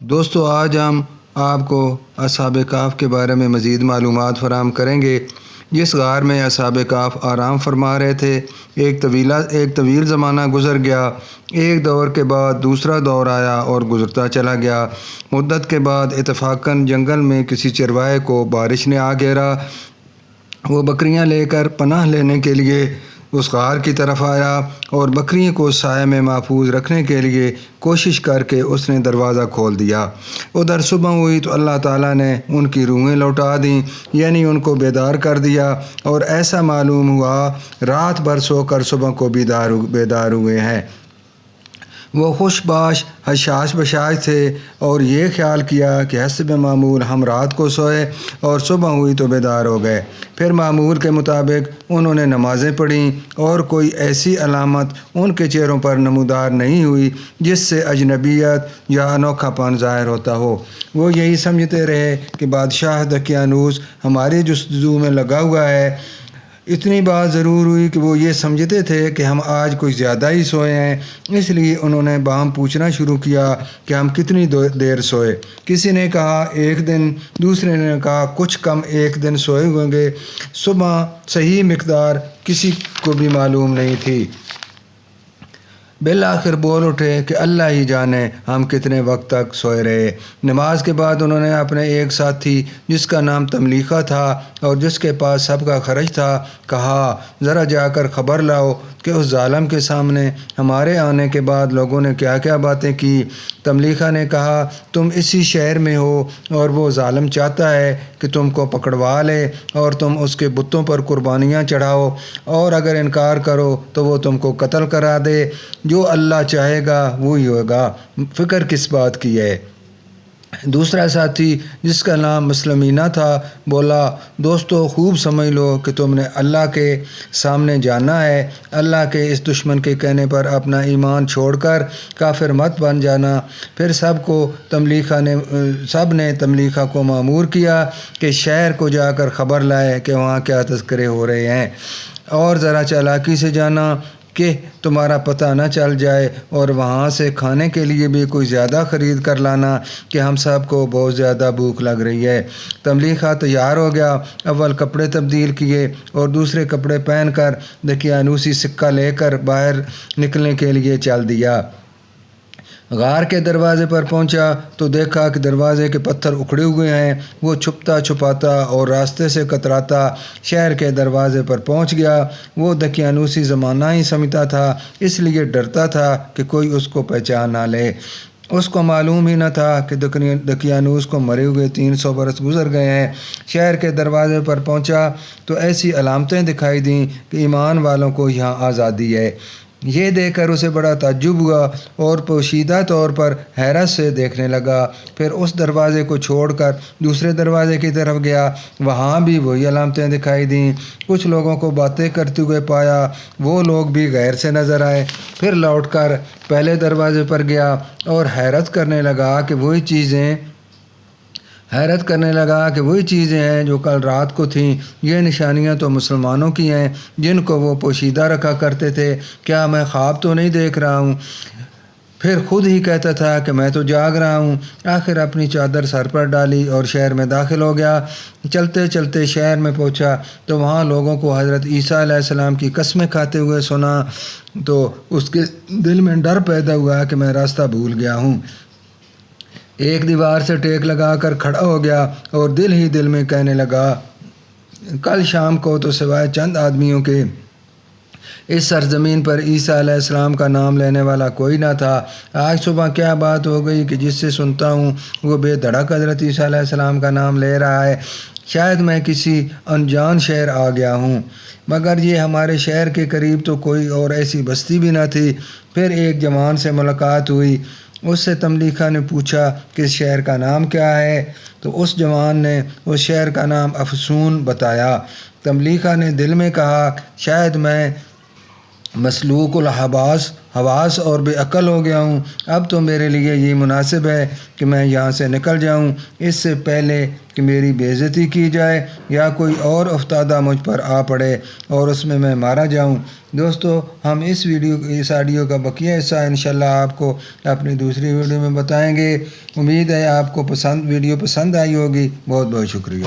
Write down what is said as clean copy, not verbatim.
دوستو آج ہم آپ کو اصحاب کہف کے بارے میں مزید معلومات فراہم کریں گے۔ جس غار میں اصحاب کہف آرام فرما رہے تھے، ایک طویل زمانہ گزر گیا۔ ایک دور کے بعد دوسرا دور آیا اور گزرتا چلا گیا۔ مدت کے بعد اتفاقاً جنگل میں کسی چرواہے کو بارش نے آ گھیرا۔ وہ بکریاں لے کر پناہ لینے کے لیے اس غار کی طرف آیا اور بکریوں کو سائے میں محفوظ رکھنے کے لیے کوشش کر کے اس نے دروازہ کھول دیا۔ ادھر صبح ہوئی تو اللہ تعالیٰ نے ان کی روحیں لوٹا دیں، یعنی ان کو بیدار کر دیا، اور ایسا معلوم ہوا رات بھر سو کر صبح کو بیدار ہوئے ہیں۔ وہ خوش باش حشاش بشاش تھے اور یہ خیال کیا کہ حسب معمول ہم رات کو سوئے اور صبح ہوئی تو بیدار ہو گئے۔ پھر معمول کے مطابق انہوں نے نمازیں پڑھیں اور کوئی ایسی علامت ان کے چہروں پر نمودار نہیں ہوئی جس سے اجنبیت یا انوکھا پن ظاہر ہوتا ہو۔ وہ یہی سمجھتے رہے کہ بادشاہ دقیانوس ہماری جستجو میں لگا ہوا ہے۔ اتنی بات ضرور ہوئی کہ وہ یہ سمجھتے تھے کہ ہم آج کچھ زیادہ ہی سوئے ہیں، اس لیے انہوں نے باہم پوچھنا شروع کیا کہ ہم کتنی دیر سوئے۔ کسی نے کہا 1 دن، دوسرے نے کہا کچھ کم 1 دن سوئے ہوں گے۔ صبح صحیح مقدار کسی کو بھی معلوم نہیں تھی۔ بالآخر بول اٹھے کہ اللہ ہی جانے ہم کتنے وقت تک سوئے رہے۔ نماز کے بعد انہوں نے اپنے ایک ساتھی جس کا نام تملیخہ تھا اور جس کے پاس سب کا خرچ تھا کہا، ذرا جا کر خبر لاؤ کہ اس ظالم کے سامنے ہمارے آنے کے بعد لوگوں نے کیا کیا باتیں کی۔ تملیخہ نے کہا، تم اسی شہر میں ہو اور وہ ظالم چاہتا ہے کہ تم کو پکڑوا لے اور تم اس کے بتوں پر قربانیاں چڑھاؤ، اور اگر انکار کرو تو وہ تم کو قتل کرا دے۔ جو اللہ چاہے گا وہی ہوگا، فکر کس بات کی ہے؟ دوسرا ساتھی جس کا نام مسلمینہ تھا بولا، دوستو خوب سمجھ لو کہ تم نے اللہ کے سامنے جانا ہے۔ اللہ کے اس دشمن کے کہنے پر اپنا ایمان چھوڑ کر کافر مت بن جانا۔ پھر سب نے تملیخہ کو مأمور کیا کہ شہر کو جا کر خبر لائے کہ وہاں کیا تذکرے ہو رہے ہیں، اور ذرا چالاکی سے جانا کہ تمہارا پتہ نہ چل جائے، اور وہاں سے کھانے کے لیے بھی کوئی زیادہ خرید کر لانا کہ ہم سب کو بہت زیادہ بھوک لگ رہی ہے۔ تملیخہ تیار ہو گیا، اول کپڑے تبدیل کیے اور دوسرے کپڑے پہن کر دقیانوسی سکہ لے کر باہر نکلنے کے لیے چل دیا۔ غار کے دروازے پر پہنچا تو دیکھا کہ دروازے کے پتھر اکھڑے ہوئے ہیں۔ وہ چھپتا چھپاتا اور راستے سے کتراتا شہر کے دروازے پر پہنچ گیا۔ وہ دقیانوسی زمانہ ہی سمجھتا تھا، اس لیے ڈرتا تھا کہ کوئی اس کو پہچان نہ لے۔ اس کو معلوم ہی نہ تھا کہ دقیانوس کو مرے ہوئے 300 برس گزر گئے ہیں۔ شہر کے دروازے پر پہنچا تو ایسی علامتیں دکھائی دیں کہ ایمان والوں کو یہاں آزادی ہے۔ یہ دیکھ کر اسے بڑا تعجب ہوا اور پوشیدہ طور پر حیرت سے دیکھنے لگا۔ پھر اس دروازے کو چھوڑ کر دوسرے دروازے کی طرف گیا، وہاں بھی وہی علامتیں دکھائی دیں۔ کچھ لوگوں کو باتیں کرتے ہوئے پایا، وہ لوگ بھی غیر سے نظر آئے۔ پھر لوٹ کر پہلے دروازے پر گیا اور حیرت کرنے لگا کہ وہی چیزیں ہیں جو کل رات کو تھیں۔ یہ نشانیاں تو مسلمانوں کی ہیں جن کو وہ پوشیدہ رکھا کرتے تھے۔ کیا میں خواب تو نہیں دیکھ رہا ہوں؟ پھر خود ہی کہتا تھا کہ میں تو جاگ رہا ہوں۔ آخر اپنی چادر سر پر ڈالی اور شہر میں داخل ہو گیا۔ چلتے چلتے شہر میں پہنچا تو وہاں لوگوں کو حضرت عیسیٰ علیہ السلام کی قسمیں کھاتے ہوئے سنا تو اس کے دل میں ڈر پیدا ہوا کہ میں راستہ بھول گیا ہوں۔ ایک دیوار سے ٹیک لگا کر کھڑا ہو گیا اور دل ہی دل میں کہنے لگا، کل شام کو تو سوائے چند آدمیوں کے اس سرزمین پر عیسیٰ علیہ السلام کا نام لینے والا کوئی نہ تھا۔ آج صبح کیا بات ہو گئی کہ جس سے سنتا ہوں وہ بے دھڑک حضرت عیسیٰ علیہ السلام کا نام لے رہا ہے؟ شاید میں کسی انجان شہر آ گیا ہوں، مگر یہ ہمارے شہر کے قریب تو کوئی اور ایسی بستی بھی نہ تھی۔ پھر ایک جوان سے ملاقات ہوئی، اس سے تملیخہ نے پوچھا کہ اس شہر کا نام کیا ہے؟ تو اس جوان نے اس شہر کا نام افسون بتایا۔ تملیخہ نے دل میں کہا، شاید میں مسلوق الحواس اور بے عقل ہو گیا ہوں۔ اب تو میرے لیے یہ مناسب ہے کہ میں یہاں سے نکل جاؤں، اس سے پہلے کہ میری بے عزتی کی جائے یا کوئی اور افتادہ مجھ پر آ پڑے اور اس میں مارا جاؤں۔ دوستو، ہم اس آڈیو کا بقیہ حصہ انشاءاللہ آپ کو اپنی دوسری ویڈیو میں بتائیں گے۔ امید ہے آپ کو ویڈیو پسند آئی ہوگی۔ بہت بہت شکریہ۔